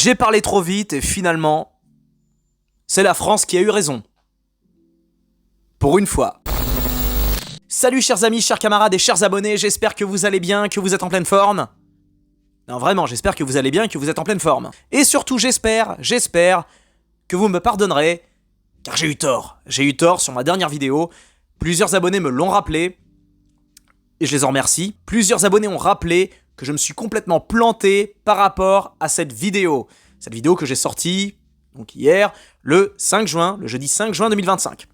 J'ai parlé trop vite et finalement, c'est la France qui a eu raison. Pour une fois. Salut chers amis, chers camarades et chers abonnés, j'espère que vous allez bien, que vous êtes en pleine forme. Non vraiment, j'espère que vous allez bien et que vous êtes en pleine forme. Et surtout j'espère que vous me pardonnerez, car j'ai eu tort. J'ai eu tort sur ma dernière vidéo. Plusieurs abonnés me l'ont rappelé, et je les en remercie. Plusieurs abonnés ont rappelé que je me suis complètement planté par rapport à cette vidéo. Cette vidéo que j'ai sortie, donc hier, le 5 juin, le jeudi 5 juin 2025.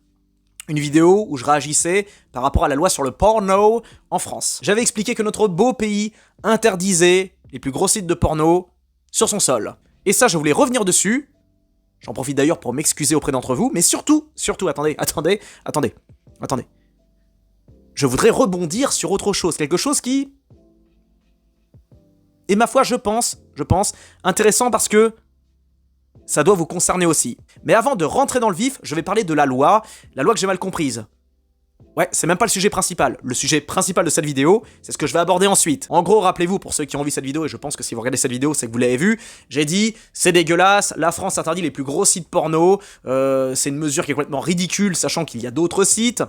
Une vidéo où je réagissais par rapport à la loi sur le porno en France. J'avais expliqué que notre beau pays interdisait les plus gros sites de porno sur son sol. Et ça, je voulais revenir dessus. J'en profite d'ailleurs pour m'excuser auprès d'entre vous, mais surtout, attendez. Je voudrais rebondir sur autre chose, quelque chose qui est, ma foi, je pense, intéressant parce que ça doit vous concerner aussi. Mais avant de rentrer dans le vif, je vais parler de la loi que j'ai mal comprise. Ouais, c'est même pas le sujet principal. Le sujet principal de cette vidéo, c'est ce que je vais aborder ensuite. En gros, rappelez-vous, pour ceux qui ont vu cette vidéo, et je pense que si vous regardez cette vidéo, c'est que vous l'avez vu, j'ai dit, c'est dégueulasse, la France interdit les plus gros sites porno, c'est une mesure qui est complètement ridicule, sachant qu'il y a d'autres sites.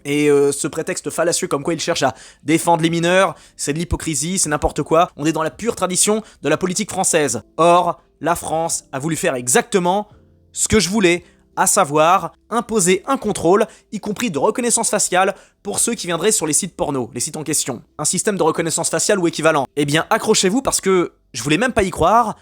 Et ce prétexte fallacieux comme quoi il cherche à défendre les mineurs, c'est de l'hypocrisie, c'est n'importe quoi. On est dans la pure tradition de la politique française. Or, la France a voulu faire exactement ce que je voulais, à savoir imposer un contrôle, y compris de reconnaissance faciale, pour ceux qui viendraient sur les sites porno, les sites en question. Un système de reconnaissance faciale ou équivalent. Eh bien, accrochez-vous parce que je voulais même pas y croire.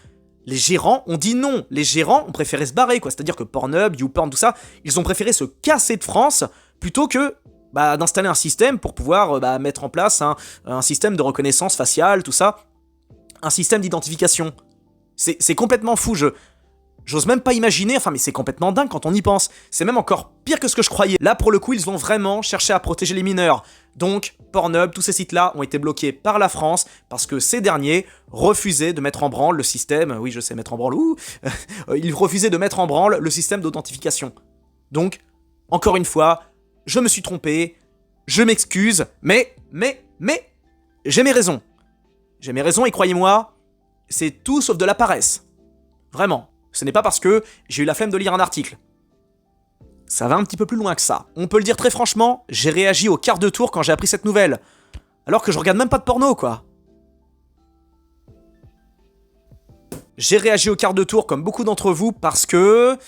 Les gérants ont dit non. Les gérants ont préféré se barrer, quoi. C'est-à-dire que Pornhub, YouPorn, tout ça, ils ont préféré se casser de France plutôt que d'installer un système pour pouvoir mettre en place un système de reconnaissance faciale, tout ça. Un système d'identification. C'est complètement fou, j'ose même pas imaginer, mais c'est complètement dingue quand on y pense. C'est même encore pire que ce que je croyais. Là, pour le coup, ils ont vraiment cherché à protéger les mineurs. Donc, Pornhub, tous ces sites-là ont été bloqués par la France parce que ces derniers refusaient de mettre en branle le système... Oui, je sais, mettre en branle, ils refusaient de mettre en branle le système d'authentification. Donc, encore une fois, je me suis trompé, je m'excuse, mais, j'ai mes raisons. J'ai mes raisons et croyez-moi, c'est tout sauf de la paresse. Vraiment. Ce n'est pas parce que j'ai eu la flemme de lire un article. Ça va un petit peu plus loin que ça. On peut le dire très franchement, j'ai réagi au quart de tour quand j'ai appris cette nouvelle. Alors que je regarde même pas de porno, quoi. J'ai réagi au quart de tour comme beaucoup d'entre vous parce que...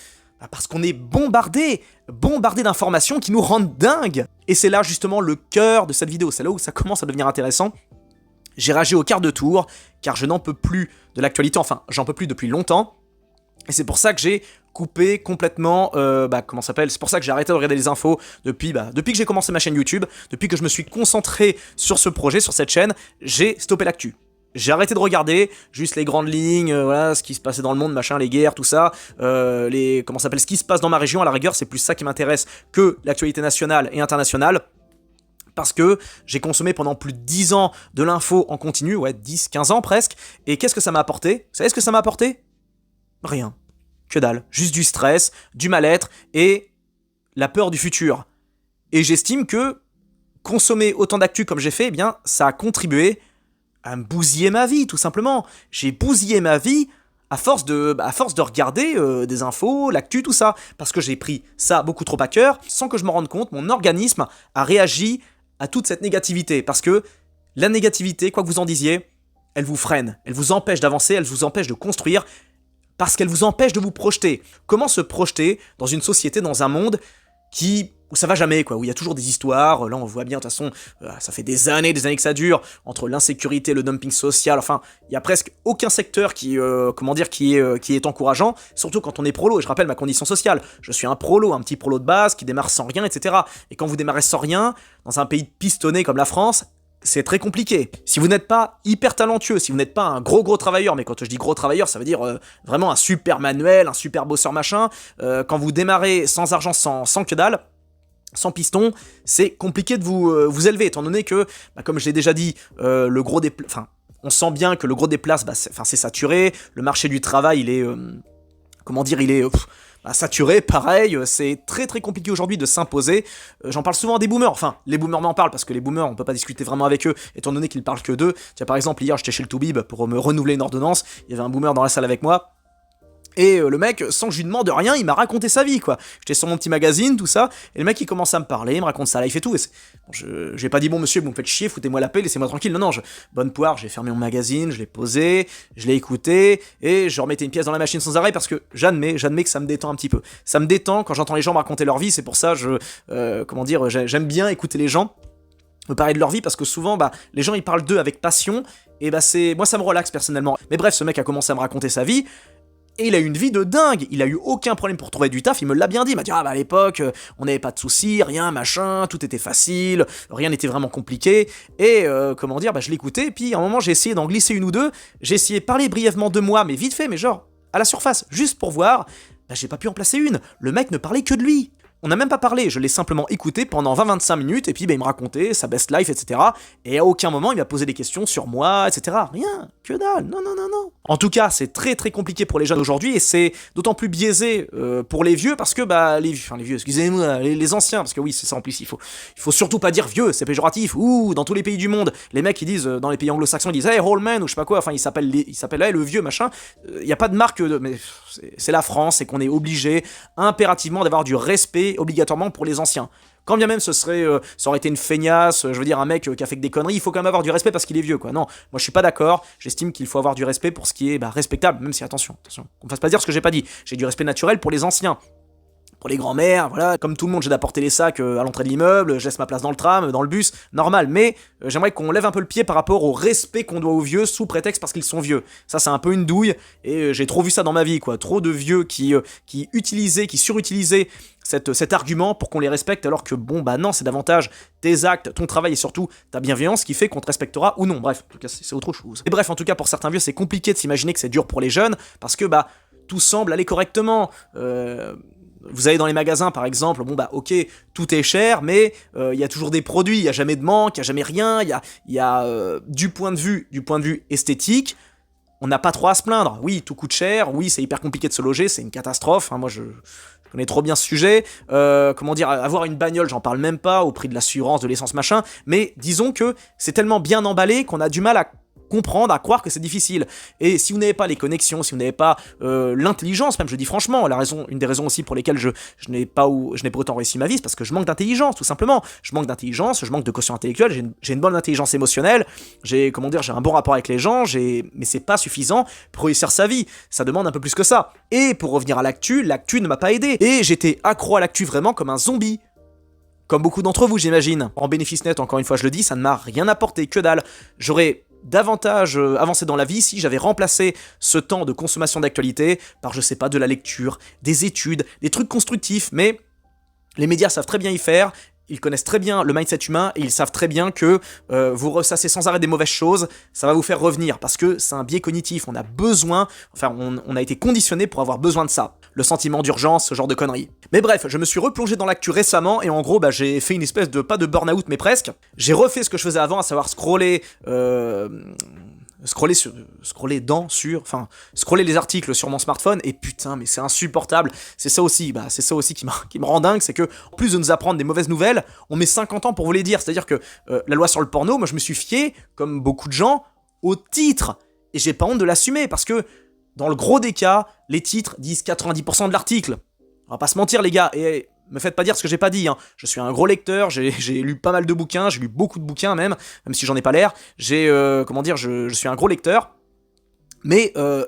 parce qu'on est bombardé d'informations qui nous rendent dingues. Et c'est là justement le cœur de cette vidéo, c'est là où ça commence à devenir intéressant. J'ai réagi au quart de tour, car je n'en peux plus de l'actualité, enfin j'en peux plus depuis longtemps. Et c'est pour ça que j'ai coupé complètement, c'est pour ça que j'ai arrêté de regarder les infos depuis que j'ai commencé ma chaîne YouTube, depuis que je me suis concentré sur ce projet, sur cette chaîne, j'ai stoppé l'actu. J'ai arrêté de regarder, juste les grandes lignes, voilà, ce qui se passait dans le monde, machin, les guerres, tout ça, ce qui se passe dans ma région, à la rigueur, c'est plus ça qui m'intéresse que l'actualité nationale et internationale. Parce que j'ai consommé pendant plus de 10 ans de l'info en continu, ouais, 10, 15 ans presque, et qu'est-ce que ça m'a apporté? Vous savez ce que ça m'a apporté? Rien. Que dalle. Juste du stress, du mal-être et la peur du futur. Et j'estime que consommer autant d'actu comme j'ai fait, eh bien, ça a contribué à me bousiller ma vie, tout simplement. J'ai bousillé ma vie à force de regarder des infos, l'actu, tout ça. Parce que j'ai pris ça beaucoup trop à cœur, sans que je me rende compte, mon organisme a réagi à toute cette négativité. Parce que la négativité, quoi que vous en disiez, elle vous freine, elle vous empêche d'avancer, elle vous empêche de construire, parce qu'elle vous empêche de vous projeter. Comment se projeter dans une société, dans un monde où ça va jamais, quoi, où il y a toujours des histoires, là on voit bien, de toute façon, ça fait des années que ça dure, entre l'insécurité, le dumping social, enfin, il y a presque aucun secteur qui est encourageant, surtout quand on est prolo, et je rappelle ma condition sociale, je suis un prolo, un petit prolo de base, qui démarre sans rien, etc. Et quand vous démarrez sans rien, dans un pays pistonné comme la France, c'est très compliqué. Si vous n'êtes pas hyper talentueux, si vous n'êtes pas un gros travailleur, mais quand je dis gros travailleur, ça veut dire vraiment un super manuel, un super bosseur machin, quand vous démarrez sans argent, sans que dalle, sans piston, c'est compliqué de vous élever, étant donné que, comme je l'ai déjà dit, on sent bien que le gros des places, c'est saturé, le marché du travail, il est... comment dire, il est saturé, pareil, c'est très très compliqué aujourd'hui de s'imposer. J'en parle souvent des boomers, enfin, les boomers m'en parlent, parce que les boomers, on peut pas discuter vraiment avec eux, étant donné qu'ils parlent que d'eux. Tiens, par exemple, hier, j'étais chez le Toubib pour me renouveler une ordonnance, il y avait un boomer dans la salle avec moi, et le mec, sans que je lui demande rien, il m'a raconté sa vie, quoi. J'étais sur mon petit magazine, tout ça, et le mec, il commence à me parler, il me raconte sa life et tout, et bon, j'ai pas dit, bon monsieur, vous me faites chier, foutez-moi la paix, laissez-moi tranquille, non, bonne poire, j'ai fermé mon magazine, je l'ai posé, je l'ai écouté, et je remettais une pièce dans la machine sans arrêt, parce que j'admets que ça me détend un petit peu. Ça me détend quand j'entends les gens me raconter leur vie, c'est pour ça, j'aime bien écouter les gens me parler de leur vie, parce que souvent, les gens, ils parlent d'eux avec passion, et moi, ça me relaxe, personnellement. Mais bref, ce mec a commencé à me raconter sa vie, et il a eu une vie de dingue, il a eu aucun problème pour trouver du taf, il me l'a bien dit, il m'a dit à l'époque, on n'avait pas de soucis, rien, machin, tout était facile, rien n'était vraiment compliqué, et je l'écoutais, et puis à un moment j'ai essayé d'en glisser une ou deux, j'ai essayé de parler brièvement de moi, mais vite fait, mais genre, à la surface, juste pour voir, j'ai pas pu en placer une, le mec ne parlait que de lui. On n'a même pas parlé, je l'ai simplement écouté pendant 20-25 minutes, et puis il me racontait sa best life, etc. Et à aucun moment il m'a posé des questions sur moi, etc. Rien, que dalle, non. En tout cas, c'est très très compliqué pour les jeunes aujourd'hui, et c'est d'autant plus biaisé pour les vieux, parce que les vieux, excusez-moi, les anciens, parce que oui, c'est ça en plus, il faut surtout pas dire vieux, c'est péjoratif, ou dans tous les pays du monde, les mecs ils disent, dans les pays anglo-saxons, ils disent hey old man, ou je sais pas quoi, enfin ils s'appellent hey, le vieux, machin, y a pas de marque, mais c'est la France, et qu'on est obligé impérativement d'avoir du respect obligatoirement pour les anciens. Quand bien même ça aurait été une feignasse, je veux dire un mec qui a fait que des conneries, il faut quand même avoir du respect parce qu'il est vieux, quoi. Non, moi je suis pas d'accord, j'estime qu'il faut avoir du respect pour ce qui est respectable, même si attention, qu'on me fasse pas dire ce que j'ai pas dit. J'ai du respect naturel pour les anciens. Pour les grands-mères, voilà, comme tout le monde, j'ai d'apporter les sacs à l'entrée de l'immeuble, je laisse ma place dans le tram, dans le bus, normal, mais j'aimerais qu'on lève un peu le pied par rapport au respect qu'on doit aux vieux sous prétexte parce qu'ils sont vieux. Ça, c'est un peu une douille, et j'ai trop vu ça dans ma vie, quoi. Trop de vieux qui surutilisaient cet argument pour qu'on les respecte, alors que non, c'est davantage tes actes, ton travail et surtout ta bienveillance qui fait qu'on te respectera ou non. Bref, en tout cas, c'est autre chose. Et bref, en tout cas, pour certains vieux, c'est compliqué de s'imaginer que c'est dur pour les jeunes, parce que tout semble aller correctement. Vous allez dans les magasins par exemple, ok, tout est cher, mais il y a toujours des produits, il y a jamais de manque, il y a jamais rien, il y a du point de vue esthétique, on n'a pas trop à se plaindre. Oui, tout coûte cher, oui, c'est hyper compliqué de se loger, c'est une catastrophe, moi je connais trop bien ce sujet. Avoir une bagnole, j'en parle même pas, au prix de l'assurance, de l'essence, machin, mais disons que c'est tellement bien emballé qu'on a du mal à comprendre, à croire que c'est difficile. Et si vous n'avez pas les connexions, si vous n'avez pas l'intelligence, même je dis franchement, une des raisons aussi pour lesquelles je n'ai pas autant réussi ma vie, c'est parce que je manque d'intelligence, tout simplement. Je manque d'intelligence, je manque de quotient intellectuel, j'ai une bonne intelligence émotionnelle, j'ai un bon rapport avec les gens, mais c'est pas suffisant pour réussir sa vie. Ça demande un peu plus que ça. Et pour revenir à l'actu ne m'a pas aidé. Et j'étais accro à l'actu vraiment comme un zombie. Comme beaucoup d'entre vous, j'imagine. En bénéfice net, encore une fois, je le dis, ça ne m'a rien apporté, que dalle. J'aurais davantage avancé dans la vie si j'avais remplacé ce temps de consommation d'actualité par, je sais pas, de la lecture, des études, des trucs constructifs, mais les médias savent très bien y faire. Ils connaissent très bien le mindset humain et ils savent très bien que vous ressassez sans arrêt des mauvaises choses, ça va vous faire revenir parce que c'est un biais cognitif. On a besoin, on a été conditionné pour avoir besoin de ça. Le sentiment d'urgence, ce genre de conneries. Mais bref, je me suis replongé dans l'actu récemment et en gros, j'ai fait une espèce de, pas de burn-out, mais presque. J'ai refait ce que je faisais avant, à savoir scroller les articles sur mon smartphone, et putain, mais c'est insupportable. C'est ça aussi qui me rend dingue, c'est que, en plus de nous apprendre des mauvaises nouvelles, on met 50 ans pour vous les dire. C'est-à-dire que la loi sur le porno, moi je me suis fié, comme beaucoup de gens, au titre. Et j'ai pas honte de l'assumer, parce que, dans le gros des cas, les titres disent 90% de l'article. On va pas se mentir, les gars, et me faites pas dire ce que j'ai pas dit, hein. Je suis un gros lecteur, j'ai lu pas mal de bouquins, j'ai lu beaucoup de bouquins même si j'en ai pas l'air. Je suis un gros lecteur. Mais lire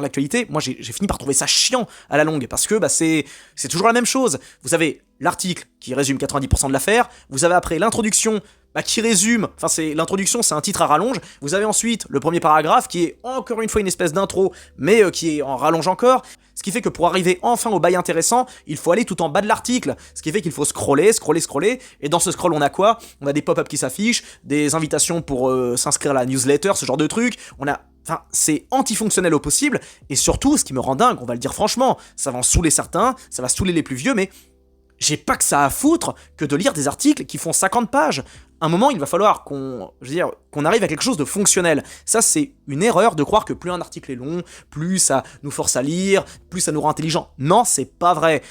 l'actualité, moi j'ai fini par trouver ça chiant à la longue, parce que c'est toujours la même chose. Vous avez l'article qui résume 90% de l'affaire, vous avez après l'introduction qui résume, l'introduction c'est un titre à rallonge, vous avez ensuite le premier paragraphe qui est encore une fois une espèce d'intro, mais qui est en rallonge encore, ce qui fait que pour arriver enfin au bail intéressant, il faut aller tout en bas de l'article, ce qui fait qu'il faut scroller, et dans ce scroll on a quoi ? On a des pop-up qui s'affichent, des invitations pour s'inscrire à la newsletter, ce genre de trucs, c'est antifonctionnel au possible, et surtout, ce qui me rend dingue, on va le dire franchement, ça va en saouler certains, ça va saouler les plus vieux, mais j'ai pas que ça à foutre que de lire des articles qui font 50 pages. un moment, il va falloir qu'on arrive à quelque chose de fonctionnel. Ça, c'est une erreur de croire que plus un article est long, plus ça nous force à lire, plus ça nous rend intelligent. Non, c'est pas vrai.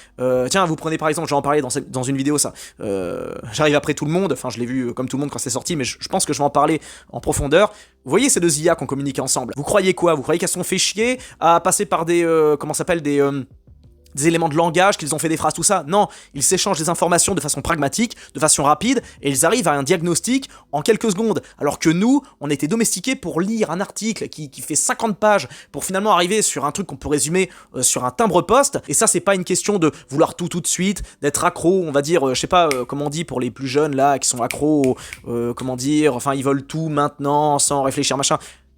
Tiens, vous prenez par exemple, j'en parlais dans une vidéo, ça. J'arrive après tout le monde, enfin je l'ai vu comme tout le monde quand c'est sorti, mais je pense que je vais en parler en profondeur. Vous voyez ces deux IA qu'on communique ensemble. Vous croyez quoi? Vous croyez qu'elles se sont fait chier à passer par des des éléments de langage, qu'ils ont fait des phrases, tout ça? Non, ils s'échangent des informations de façon pragmatique, de façon rapide, et ils arrivent à un diagnostic en quelques secondes. Alors que nous, on a été domestiqués pour lire un article qui fait 50 pages, pour finalement arriver sur un truc qu'on peut résumer sur un timbre-poste. Et ça, c'est pas une question de vouloir tout de suite, d'être accro, on va dire, je sais pas comment on dit pour les plus jeunes là, qui sont accros, comment dire, enfin ils veulent tout maintenant, sans réfléchir, machin.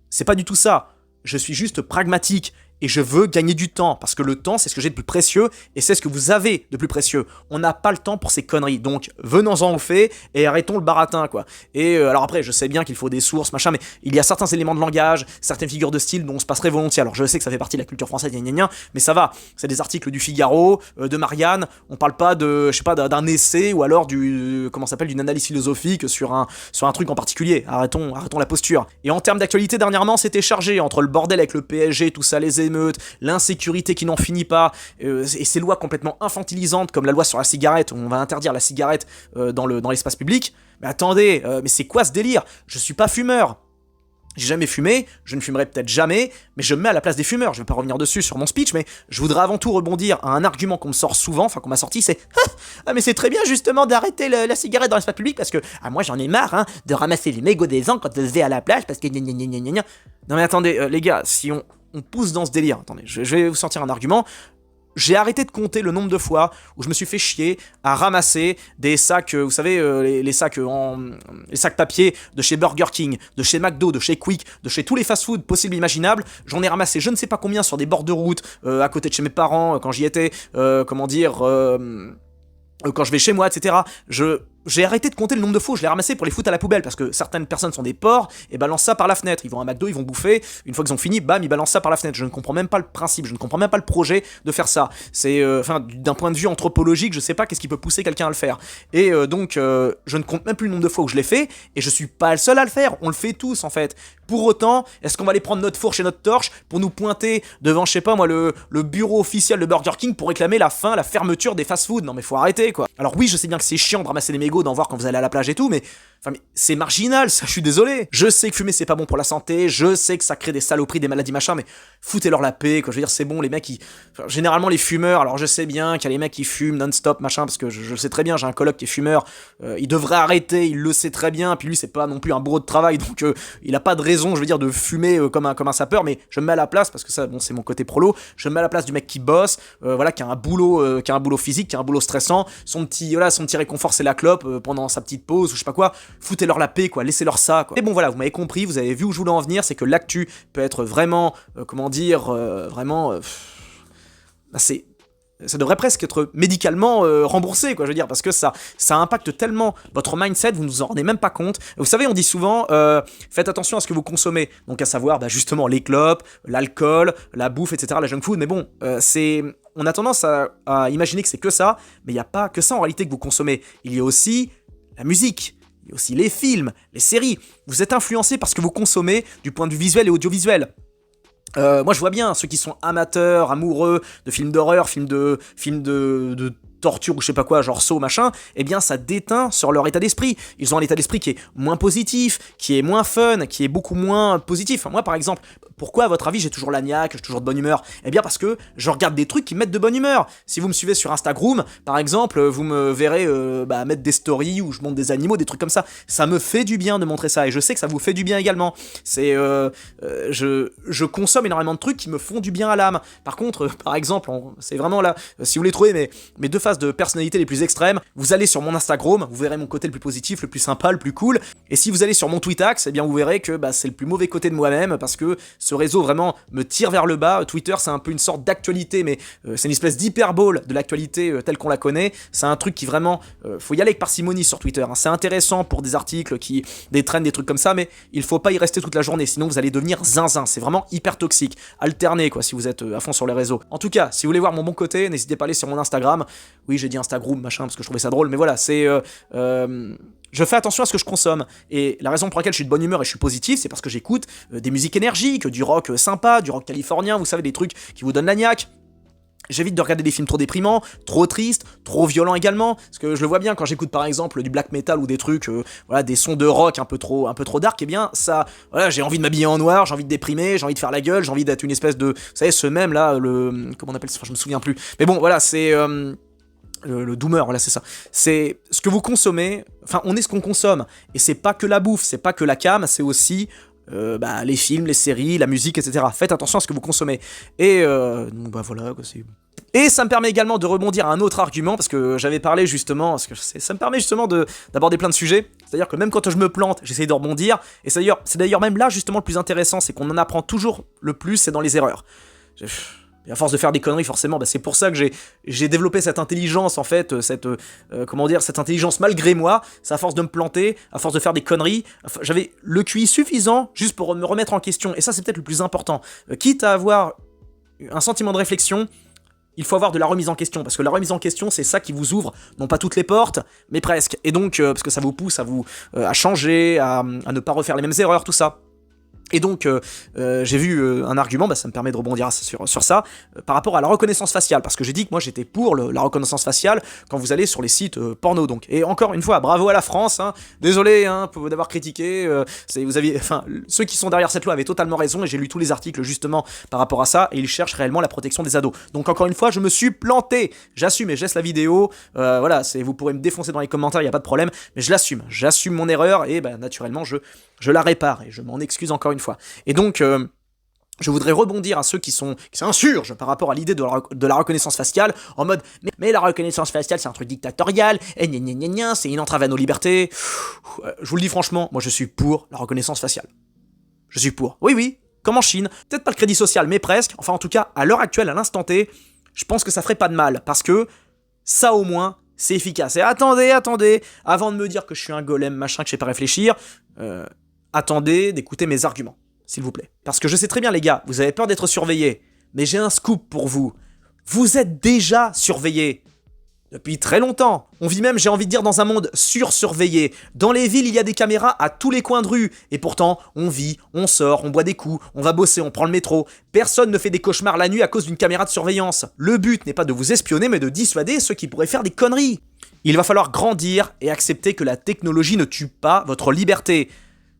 C'est pas du tout ça. Je suis juste pragmatique. Et je veux gagner du temps, parce que le temps, c'est ce que j'ai de plus précieux, et c'est ce que vous avez de plus précieux. On n'a pas le temps pour ces conneries, donc venons-en au fait, et arrêtons le baratin, quoi. Et alors après, je sais bien qu'il faut des sources, machin, mais il y a certains éléments de langage, certaines figures de style dont on se passerait volontiers. Alors je sais que ça fait partie de la culture française, mais ça va. C'est des articles du Figaro, de Marianne, on parle pas de, je sais pas, d'un essai, ou alors d'une analyse philosophique sur un truc en particulier. Arrêtons la posture. Et en termes d'actualité, dernièrement, c'était chargé, entre le bordel avec le PSG, tout ça, les émeutes, l'insécurité qui n'en finit pas, et ces lois complètement infantilisantes comme la loi sur la cigarette, où on va interdire la cigarette dans l'espace public. Mais attendez, mais c'est quoi ce délire? Je suis pas fumeur. J'ai jamais fumé, je ne fumerai peut-être jamais, mais je me mets à la place des fumeurs. Je vais pas revenir dessus sur mon speech, mais je voudrais avant tout rebondir à un argument qu'on me sort souvent, enfin qu'on m'a sorti, c'est « Ah mais c'est très bien justement d'arrêter la cigarette dans l'espace public parce que moi j'en ai marre de ramasser les mégots des gens quand je vais à la plage parce que gna gna gna gna gna. » Non mais attendez, les gars, si on pousse dans ce délire, attendez, je vais vous sortir un argument. J'ai arrêté de compter le nombre de fois où je me suis fait chier à ramasser des sacs, vous savez, les sacs papier de chez Burger King, de chez McDo, de chez Quick, de chez tous les fast-food possibles et imaginables. J'en ai ramassé je ne sais pas combien sur des bords de route, à côté de chez mes parents, quand j'y étais, quand je vais chez moi, etc. J'ai arrêté de compter le nombre de fois où je l'ai ramassé pour les foutre à la poubelle, parce que certaines personnes sont des porcs et balancent ça par la fenêtre. Ils vont à McDo, ils vont bouffer, une fois qu'ils ont fini, bam, ils balancent ça par la fenêtre. Je ne comprends même pas le principe, je ne comprends même pas le projet de faire ça. C'est, d'un point de vue anthropologique, je sais pas qu'est-ce qui peut pousser quelqu'un à le faire. Et donc, je ne compte même plus le nombre de fois où je l'ai fait, et je suis pas le seul à le faire, on le fait tous en fait. Pour autant, est-ce qu'on va aller prendre notre fourche et notre torche pour nous pointer devant, je sais pas moi, le bureau officiel de Burger King pour réclamer la fermeture des fast-food? Non mais faut arrêter quoi. Alors oui, je sais bien que c'est chiant de ramasser les mégots, d'en voir quand vous allez à la plage et tout, mais c'est marginal, ça, je suis désolé. Je sais que fumer c'est pas bon pour la santé, je sais que ça crée des saloperies, des maladies machin, mais foutez-leur la paix, quoi. Je veux dire, c'est bon, les mecs, généralement les fumeurs, alors je sais bien qu'il y a les mecs qui fument non-stop, machin, parce que je le sais très bien, j'ai un coloc qui est fumeur, il devrait arrêter, il le sait très bien, puis lui c'est pas non plus un bourreau de travail, donc il a pas de raison, je veux dire, de fumer comme un sapeur, mais je me mets à la place, parce que ça, bon, c'est mon côté prolo, je me mets à la place du mec qui bosse, qui a un boulot physique, qui a un boulot stressant, son petit réconfort c'est la clope pendant sa petite pause, ou je sais pas quoi. Foutez-leur la paix, quoi, laissez-leur ça, quoi. Et bon voilà, vous m'avez compris, vous avez vu où je voulais en venir, c'est que l'actu peut être vraiment, ça devrait presque être médicalement remboursé, quoi, je veux dire, parce que ça impacte tellement votre mindset, vous ne vous en rendez même pas compte. Vous savez, on dit souvent, faites attention à ce que vous consommez, donc à savoir, justement, les clopes, l'alcool, la bouffe, etc., la junk food, mais bon, on a tendance à imaginer que c'est que ça, mais il n'y a pas que ça en réalité que vous consommez. Il y a aussi la musique, il y a aussi les films, les séries. Vous êtes influencé par ce que vous consommez du point de vue visuel et audiovisuel. Moi je vois bien ceux qui sont amateurs, amoureux de films d'horreur, films de torture ou je sais pas quoi, genre Saw machin, eh bien ça déteint sur leur état d'esprit. Ils ont un état d'esprit qui est moins positif, qui est moins fun, qui est beaucoup moins positif. Moi par exemple, pourquoi à votre avis j'ai toujours la niaque, j'ai toujours de bonne humeur? Eh bien parce que je regarde des trucs qui me mettent de bonne humeur. Si vous me suivez sur Instagram, par exemple, vous me verrez mettre des stories où je montre des animaux, des trucs comme ça. Ça me fait du bien de montrer ça et je sais que ça vous fait du bien également. C'est je consomme énormément de trucs qui me font du bien à l'âme. Par contre, par exemple, c'est vraiment là, si vous voulez trouver mes deux phases de personnalité les plus extrêmes, vous allez sur mon Instagram, vous verrez mon côté le plus positif, le plus sympa, le plus cool, et si vous allez sur mon Tweetax, eh bien vous verrez que c'est le plus mauvais côté de moi-même, parce que ce réseau vraiment me tire vers le bas. Twitter c'est un peu une sorte d'actualité, mais c'est une espèce d'hyperbole de l'actualité telle qu'on la connaît. C'est un truc qui vraiment, faut y aller avec parcimonie sur Twitter, hein. C'est intéressant pour des articles, des trends, des trucs comme ça, mais il faut pas y rester toute la journée, sinon vous allez devenir zinzin, c'est vraiment hyper toxique. Alternez quoi si vous êtes à fond sur les réseaux. En tout cas, si vous voulez voir mon bon côté, n'hésitez pas à aller sur mon Instagram, Oui, j'ai dit Instagram, machin, parce que je trouvais ça drôle, mais voilà, je fais attention à ce que je consomme. Et la raison pour laquelle je suis de bonne humeur et je suis positif, c'est parce que j'écoute des musiques énergiques, du rock sympa, du rock californien, vous savez, des trucs qui vous donnent la niaque. J'évite de regarder des films trop déprimants, trop tristes, trop violents également, parce que je le vois bien quand j'écoute par exemple du black metal ou des trucs, voilà, des sons de rock un peu trop dark, eh bien ça, voilà, j'ai envie de m'habiller en noir, j'ai envie de déprimer, j'ai envie de faire la gueule, j'ai envie d'être une espèce de, vous savez, ce même là, comment on appelle ça, enfin, je me souviens plus, mais bon, voilà, c'est le doomer, voilà, c'est ça. C'est ce que vous consommez, enfin, on est ce qu'on consomme, et c'est pas que la bouffe, c'est pas que la cam, c'est aussi les films, les séries, la musique, etc. Faites attention à ce que vous consommez. Et voilà, quoi, c'est... Et ça me permet également de rebondir à un autre argument, parce que j'avais parlé justement, parce que ça me permet justement d'aborder plein de sujets. C'est-à-dire que même quand je me plante, j'essaie de rebondir. Et c'est d'ailleurs même là justement le plus intéressant, c'est qu'on en apprend toujours le plus, c'est dans les erreurs. Et à force de faire des conneries, forcément, c'est pour ça que j'ai développé cette intelligence, en fait, cette intelligence malgré moi. C'est à force de me planter, à force de faire des conneries. J'avais le QI suffisant juste pour me remettre en question. Et ça, c'est peut-être le plus important. Quitte à avoir un sentiment de réflexion, il faut avoir de la remise en question. Parce que la remise en question, c'est ça qui vous ouvre, non pas toutes les portes, mais presque. Et donc, parce que ça vous pousse à changer, à ne pas refaire les mêmes erreurs, tout ça. Et donc, j'ai vu un argument, ça me permet de rebondir sur ça, par rapport à la reconnaissance faciale, parce que j'ai dit que moi j'étais pour la reconnaissance faciale quand vous allez sur les sites porno, donc. Et encore une fois, bravo à la France, hein, désolé d'avoir critiqué, ceux qui sont derrière cette loi avaient totalement raison, et j'ai lu tous les articles justement par rapport à ça, et ils cherchent réellement la protection des ados. Donc encore une fois, je me suis planté, j'assume et je laisse la vidéo, voilà, vous pourrez me défoncer dans les commentaires, il n'y a pas de problème, mais j'assume mon erreur, et naturellement je la répare, et je m'en excuse encore une fois. Et donc, je voudrais rebondir à ceux qui s'insurgent par rapport à l'idée de la reconnaissance faciale, en mode mais la reconnaissance faciale c'est un truc dictatorial, et c'est une entrave à nos libertés. Je vous le dis franchement, moi je suis pour la reconnaissance faciale. Je suis pour. Oui, comme en Chine, peut-être pas le crédit social, mais presque, enfin en tout cas, à l'heure actuelle, à l'instant T, je pense que ça ferait pas de mal, parce que ça au moins, c'est efficace. Et attendez, avant de me dire que je suis un golem, machin, que je sais pas réfléchir, attendez d'écouter mes arguments, s'il vous plaît. Parce que je sais très bien, les gars, vous avez peur d'être surveillés, mais j'ai un scoop pour vous. Vous êtes déjà surveillés. Depuis très longtemps. On vit même, j'ai envie de dire, dans un monde sursurveillé. Dans les villes, il y a des caméras à tous les coins de rue. Et pourtant, on vit, on sort, on boit des coups, on va bosser, on prend le métro. Personne ne fait des cauchemars la nuit à cause d'une caméra de surveillance. Le but n'est pas de vous espionner, mais de dissuader ceux qui pourraient faire des conneries. Il va falloir grandir et accepter que la technologie ne tue pas votre liberté.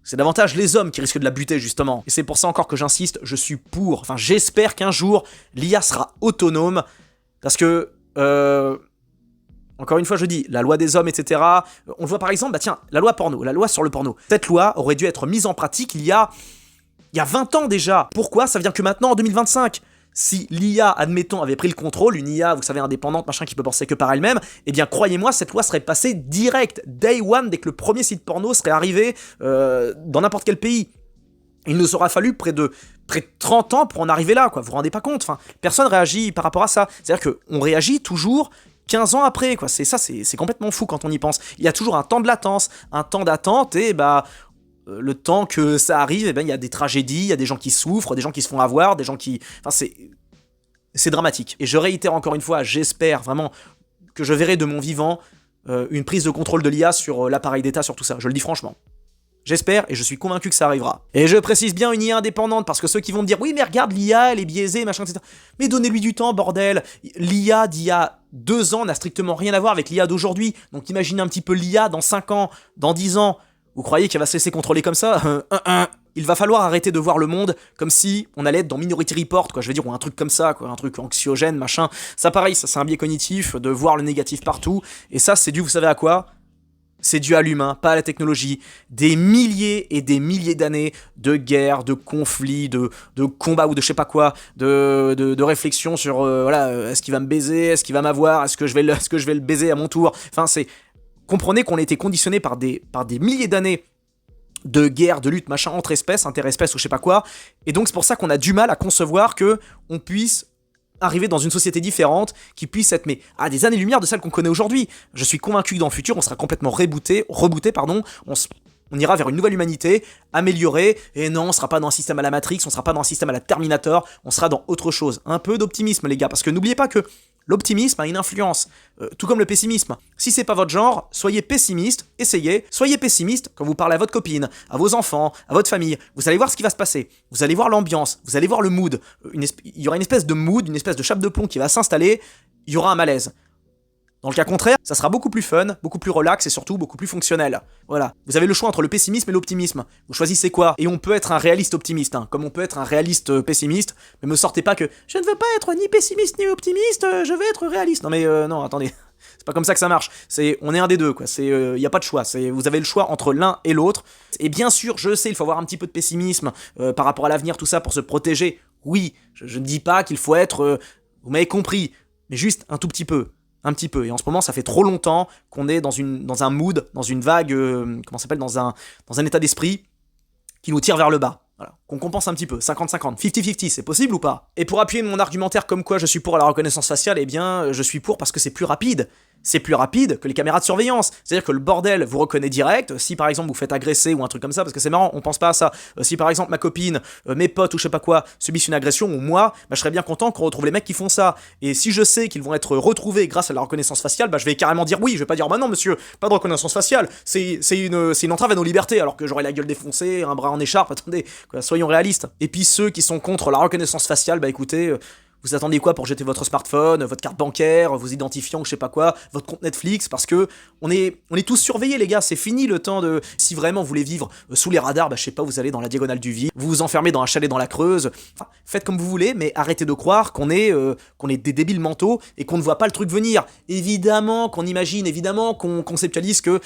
C'est davantage les hommes qui risquent de la buter, justement. Et c'est pour ça encore que j'insiste, je suis pour. Enfin, j'espère qu'un jour, l'IA sera autonome. Parce que, encore une fois, je dis, la loi des hommes, etc. On le voit par exemple, la loi porno, la loi sur le porno. Cette loi aurait dû être mise en pratique il y a 20 ans déjà. Pourquoi ça vient que maintenant, en 2025 ? Si l'IA, admettons, avait pris le contrôle, une IA, vous savez, indépendante, machin, qui peut penser que par elle-même, eh bien, croyez-moi, cette loi serait passée direct, day one, dès que le premier site porno serait arrivé dans n'importe quel pays. Il nous aura fallu près de 30 ans pour en arriver là, quoi. Vous vous rendez pas compte ? Enfin, personne réagit par rapport à ça. C'est-à-dire qu'on réagit toujours 15 ans après, quoi. C'est complètement fou quand on y pense. Il y a toujours un temps de latence, un temps d'attente, et le temps que ça arrive, il y a des tragédies, il y a des gens qui souffrent, des gens qui se font avoir, des gens qui... Enfin, c'est dramatique. Et je réitère encore une fois, j'espère vraiment que je verrai de mon vivant une prise de contrôle de l'IA sur l'appareil d'État, sur tout ça. Je le dis franchement. J'espère et je suis convaincu que ça arrivera. Et je précise bien une IA indépendante, parce que ceux qui vont me dire « Oui, mais regarde, l'IA, elle est biaisée, machin, etc. » Mais donnez-lui du temps, bordel. L'IA d'il y a 2 ans n'a strictement rien à voir avec l'IA d'aujourd'hui. Donc imaginez un petit peu l'IA dans 5 ans, dans 10 ans. Vous croyez qu'elle va se laisser contrôler comme ça ? Il va falloir arrêter de voir le monde comme si on allait être dans Minority Report, quoi. Je veux dire, ou un truc comme ça, quoi, un truc anxiogène, machin. Ça, pareil, ça, c'est un biais cognitif de voir le négatif partout. Et ça, c'est dû, vous savez à quoi ? C'est dû à l'humain, pas à la technologie. Des milliers et des milliers d'années de guerres, de conflits, de combats ou de je sais pas quoi, de réflexions sur, est-ce qu'il va me baiser, est-ce qu'il va m'avoir, est-ce que je vais le baiser à mon tour. Enfin, comprenez qu'on a été conditionné par des milliers d'années de guerre, de lutte, machin, entre espèces, interespèces ou je sais pas quoi, et donc c'est pour ça qu'on a du mal à concevoir que on puisse arriver dans une société différente, qui puisse être à des années-lumière de celle qu'on connaît aujourd'hui. Je suis convaincu que dans le futur, on sera complètement rebooté, on ira vers une nouvelle humanité, améliorée, et non, on sera pas dans un système à la Matrix, on sera pas dans un système à la Terminator, on sera dans autre chose. Un peu d'optimisme, les gars, parce que n'oubliez pas que L'optimisme a une influence, tout comme le pessimisme. Si c'est pas votre genre, soyez pessimiste, essayez, soyez pessimiste quand vous parlez à votre copine, à vos enfants, à votre famille. Vous allez voir ce qui va se passer, vous allez voir l'ambiance, vous allez voir le mood. Il y aura une espèce de mood, une espèce de chape de plomb qui va s'installer, il y aura un malaise. Dans le cas contraire, ça sera beaucoup plus fun, beaucoup plus relax et surtout beaucoup plus fonctionnel. Voilà. Vous avez le choix entre le pessimisme et l'optimisme. Vous choisissez quoi? Et on peut être un réaliste optimiste, hein, comme on peut être un réaliste pessimiste, mais me sortez pas que je ne veux pas être ni pessimiste ni optimiste, je veux être réaliste. Non mais non, attendez. C'est pas comme ça que ça marche. On est un des deux, quoi. Y a pas de choix. Vous avez le choix entre l'un et l'autre. Et bien sûr, je sais, il faut avoir un petit peu de pessimisme par rapport à l'avenir, tout ça, pour se protéger. Oui, je ne dis pas qu'il faut être... vous m'avez compris, mais juste un tout petit peu. Un petit peu. Et en ce moment, ça fait trop longtemps qu'on est dans un mood, dans une vague, comment ça s'appelle, dans un état d'esprit qui nous tire vers le bas. Voilà. Qu'on compense un petit peu, 50-50, 50-50, c'est possible ou pas? Et pour appuyer mon argumentaire comme quoi je suis pour la reconnaissance faciale, eh bien, je suis pour parce que c'est plus rapide. C'est plus rapide que les caméras de surveillance. C'est-à-dire que le bordel vous reconnaît direct. Si par exemple vous faites agresser ou un truc comme ça, parce que c'est marrant, on pense pas à ça. Si par exemple ma copine, mes potes ou je sais pas quoi subissent une agression ou moi, bah, je serais bien content qu'on retrouve les mecs qui font ça. Et si je sais qu'ils vont être retrouvés grâce à la reconnaissance faciale, bah je vais carrément dire oui. Je vais pas dire bah non monsieur, pas de reconnaissance faciale. C'est une entrave à nos libertés alors que j'aurais la gueule défoncée, un bras en écharpe. Attendez, quoi, soyons réalistes. Et puis ceux qui sont contre la reconnaissance faciale, bah écoutez. Vous attendez quoi pour jeter votre smartphone, votre carte bancaire, vos identifiants, je sais pas quoi, votre compte Netflix, parce que on est tous surveillés les gars, c'est fini le temps de... Si vraiment vous voulez vivre sous les radars, bah je sais pas, vous allez dans la diagonale du vide, vous vous enfermez dans un chalet dans la Creuse, enfin, faites comme vous voulez, mais arrêtez de croire qu'on est des débiles mentaux et qu'on ne voit pas le truc venir. Évidemment qu'on imagine, évidemment qu'on conceptualise que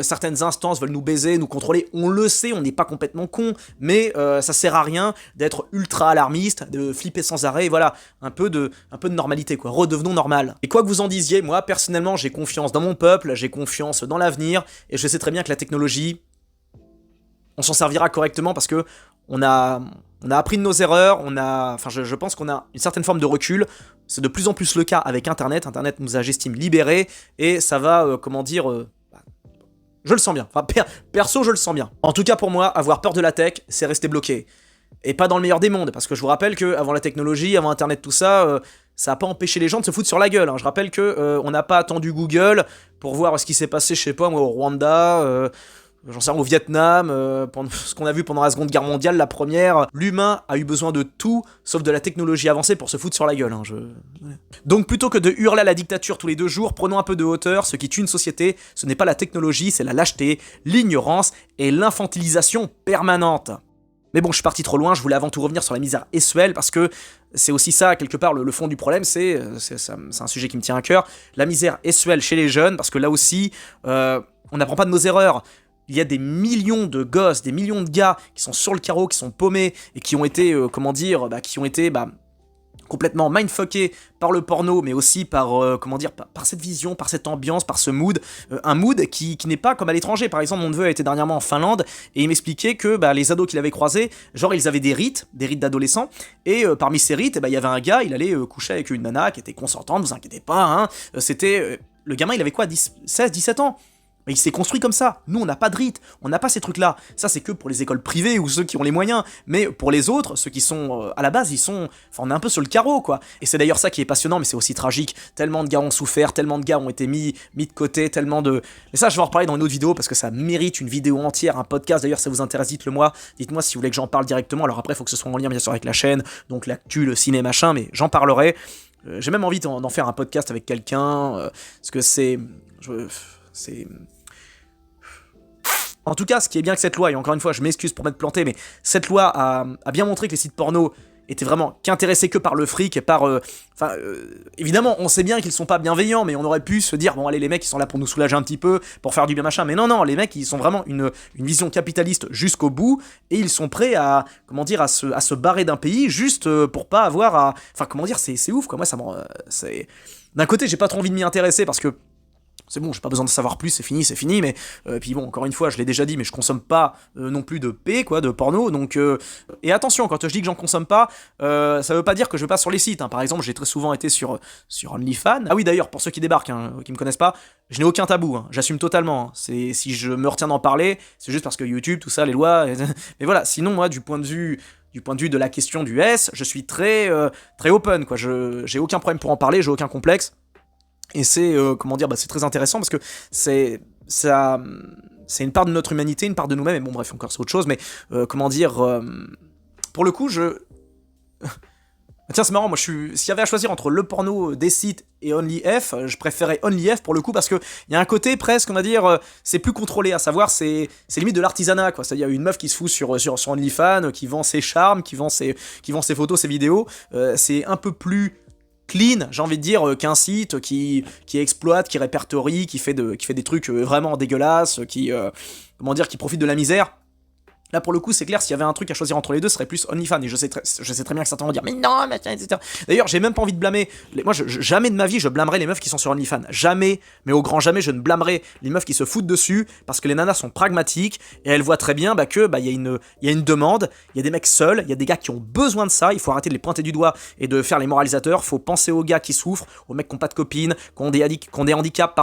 certaines instances veulent nous baiser, nous contrôler, on le sait, on n'est pas complètement con, mais ça sert à rien d'être ultra alarmiste, de flipper sans arrêt, voilà, un peu de normalité, quoi. Redevenons normal. Et quoi que vous en disiez, moi, personnellement, j'ai confiance dans mon peuple, j'ai confiance dans l'avenir, et je sais très bien que la technologie, on s'en servira correctement parce que on a appris de nos erreurs, je pense qu'on a une certaine forme de recul. C'est de plus en plus le cas avec Internet. Internet nous a, j'estime, libérés, et ça va, je le sens bien. Enfin, perso, je le sens bien. En tout cas, pour moi, avoir peur de la tech, c'est rester bloqué. Et pas dans le meilleur des mondes, parce que je vous rappelle que avant la technologie, avant Internet, tout ça, ça a pas empêché les gens de se foutre sur la gueule. Hein. Je rappelle que on n'a pas attendu Google pour voir ce qui s'est passé, je sais pas moi, au Rwanda, j'en sais rien, au Vietnam, ce qu'on a vu pendant la Seconde Guerre mondiale, la première. L'humain a eu besoin de tout, sauf de la technologie avancée pour se foutre sur la gueule. Hein. Donc plutôt que de hurler à la dictature tous les 2 jours, prenons un peu de hauteur. Ce qui tue une société, ce n'est pas la technologie, c'est la lâcheté, l'ignorance et l'infantilisation permanente. Mais bon, je suis parti trop loin, je voulais avant tout revenir sur la misère sexuelle, parce que c'est aussi ça, quelque part, le fond du problème, c'est un sujet qui me tient à cœur, la misère sexuelle chez les jeunes, parce que là aussi, on n'apprend pas de nos erreurs. Il y a des millions de gosses, des millions de gars qui sont sur le carreau, qui sont paumés, et qui ont été, complètement mindfuckés par le porno, mais aussi par cette vision, par cette ambiance, par ce mood, un mood qui n'est pas comme à l'étranger. Par exemple, mon neveu a été dernièrement en Finlande, et il m'expliquait que les ados qu'il avait croisés, genre ils avaient des rites d'adolescents, et parmi ces rites, il y avait un gars, il allait coucher avec une nana qui était consentante, vous inquiétez pas, hein, le gamin il avait quoi, 16, 17 ans. Mais il s'est construit comme ça. Nous, on n'a pas de rite, on n'a pas ces trucs-là. Ça, c'est que pour les écoles privées ou ceux qui ont les moyens. Mais pour les autres, ceux qui sont à la base, on est un peu sur le carreau, quoi. Et c'est d'ailleurs ça qui est passionnant, mais c'est aussi tragique. Tellement de gars ont souffert, tellement de gars ont été mis de côté, tellement de... Mais ça, je vais en reparler dans une autre vidéo parce que ça mérite une vidéo entière, un podcast. D'ailleurs, ça vous intéresse, dites-le moi. Dites-moi si vous voulez que j'en parle directement. Alors après, il faut que ce soit en lien, bien sûr, avec la chaîne, donc l'actu, le ciné, machin, mais j'en parlerai. J'ai même envie d'en faire un podcast avec quelqu'un, parce que c'est... En tout cas, ce qui est bien que cette loi, et encore une fois, je m'excuse pour m'être planté, mais cette loi a bien montré que les sites porno étaient vraiment qu'intéressés que par le fric et par... évidemment, on sait bien qu'ils sont pas bienveillants, mais on aurait pu se dire, bon allez, les mecs, ils sont là pour nous soulager un petit peu, pour faire du bien machin, mais non, les mecs, ils sont vraiment une vision capitaliste jusqu'au bout, et ils sont prêts à se barrer d'un pays juste pour pas avoir à... Enfin, comment dire, c'est ouf, quoi, moi, ça m'en... D'un côté, j'ai pas trop envie de m'y intéresser, parce que c'est bon, j'ai pas besoin de savoir plus, c'est fini, mais puis bon, encore une fois, je l'ai déjà dit, mais je consomme pas non plus de de porno, donc et attention, quand je dis que j'en consomme pas, ça veut pas dire que je vais pas sur les sites, hein. Par exemple, j'ai très souvent été sur OnlyFans. Ah oui, d'ailleurs, pour ceux qui débarquent, hein, qui me connaissent pas, je n'ai aucun tabou, hein, j'assume totalement, hein. C'est si je me retiens d'en parler, c'est juste parce que YouTube, tout ça, les lois, mais voilà, sinon moi, du point de vue de la question du S, je suis très open, quoi. J'ai aucun problème pour en parler, j'ai aucun complexe. Et c'est, c'est très intéressant parce que c'est une part de notre humanité, une part de nous-mêmes, et bon bref, encore c'est autre chose, mais pour le coup, tiens, c'est marrant, moi s'il y avait à choisir entre le porno des sites et OnlyF, je préférais OnlyF pour le coup, parce que il y a un côté presque, on va dire, c'est plus contrôlé, à savoir, c'est limite de l'artisanat, quoi. C'est-à-dire une meuf qui se fout sur OnlyFans, qui vend ses charmes, qui vend ses photos, ses vidéos, c'est un peu plus clean, j'ai envie de dire, qu'un site qui exploite, qui répertorie, qui fait des trucs vraiment dégueulasses, qui profite de la misère. Là, pour le coup, c'est clair, s'il y avait un truc à choisir entre les deux, ce serait plus OnlyFans. Et je sais très bien que certains vont dire, mais non, machin, etc. D'ailleurs, j'ai même pas envie de blâmer. Moi, jamais de ma vie, je blâmerai les meufs qui sont sur OnlyFans. Jamais, mais au grand jamais, je ne blâmerai les meufs qui se foutent dessus, parce que les nanas sont pragmatiques, et elles voient très bien que y a une demande, il y a des mecs seuls, il y a des gars qui ont besoin de ça, il faut arrêter de les pointer du doigt et de faire les moralisateurs, faut penser aux gars qui souffrent, aux mecs qui n'ont pas de copines, qui ont des handicaps,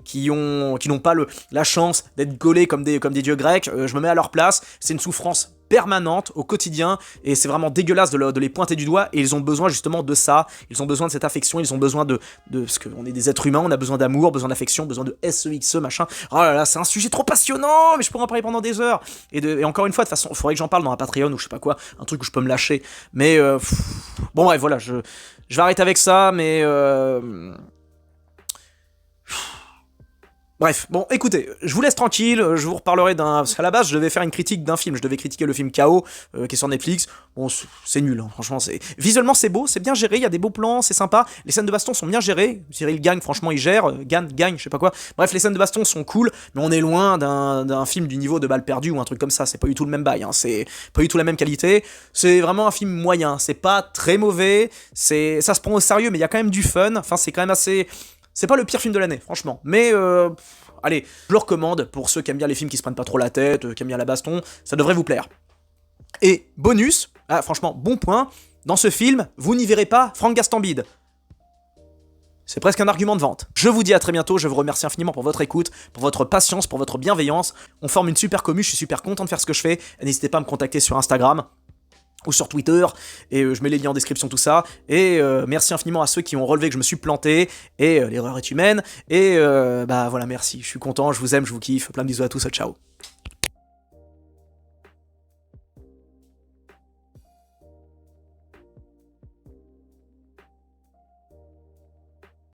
qui n'ont pas la chance d'être gaulés comme des dieux grecs. Je me mets à leur place, c'est une souffrance permanente au quotidien, et c'est vraiment dégueulasse de les pointer du doigt, et ils ont besoin justement de ça, ils ont besoin de cette affection, ils ont besoin de parce qu'on est des êtres humains, on a besoin d'amour, besoin d'affection, besoin de sexe, machin. Oh là là, c'est un sujet trop passionnant, mais je pourrais en parler pendant des heures, et encore une fois, de toute façon, il faudrait que j'en parle dans un Patreon ou je sais pas quoi, un truc où je peux me lâcher, mais bon bref, voilà, je vais arrêter avec ça, mais bref, bon, écoutez, je vous laisse tranquille, je vous reparlerai parce qu'à la base, je devais faire une critique d'un film, je devais critiquer le film KO, qui est sur Netflix. Bon, c'est nul, hein, franchement, visuellement, c'est beau, c'est bien géré, il y a des beaux plans, c'est sympa, les scènes de baston sont bien gérées, Cyril gagne, franchement, il gère, gagne, je sais pas quoi. Bref, les scènes de baston sont cool, mais on est loin d'un film du niveau de Balles perdues ou un truc comme ça, c'est pas du tout le même bail, hein, c'est pas du tout la même qualité, c'est vraiment un film moyen, c'est pas très mauvais, ça se prend au sérieux, mais il y a quand même du fun, enfin, c'est quand même assez... C'est pas le pire film de l'année, franchement. Mais, allez, je le recommande pour ceux qui aiment bien les films qui se prennent pas trop la tête, qui aiment bien la baston, ça devrait vous plaire. Et bonus, franchement, bon point, dans ce film, vous n'y verrez pas Franck Gastambide. C'est presque un argument de vente. Je vous dis à très bientôt, je vous remercie infiniment pour votre écoute, pour votre patience, pour votre bienveillance. On forme une super commu, je suis super content de faire ce que je fais. N'hésitez pas à me contacter sur Instagram ou sur Twitter, et je mets les liens en description, tout ça, et merci infiniment à ceux qui ont relevé que je me suis planté, et l'erreur est humaine, et voilà, merci, je suis content, je vous aime, je vous kiffe, plein de bisous à tous, ciao.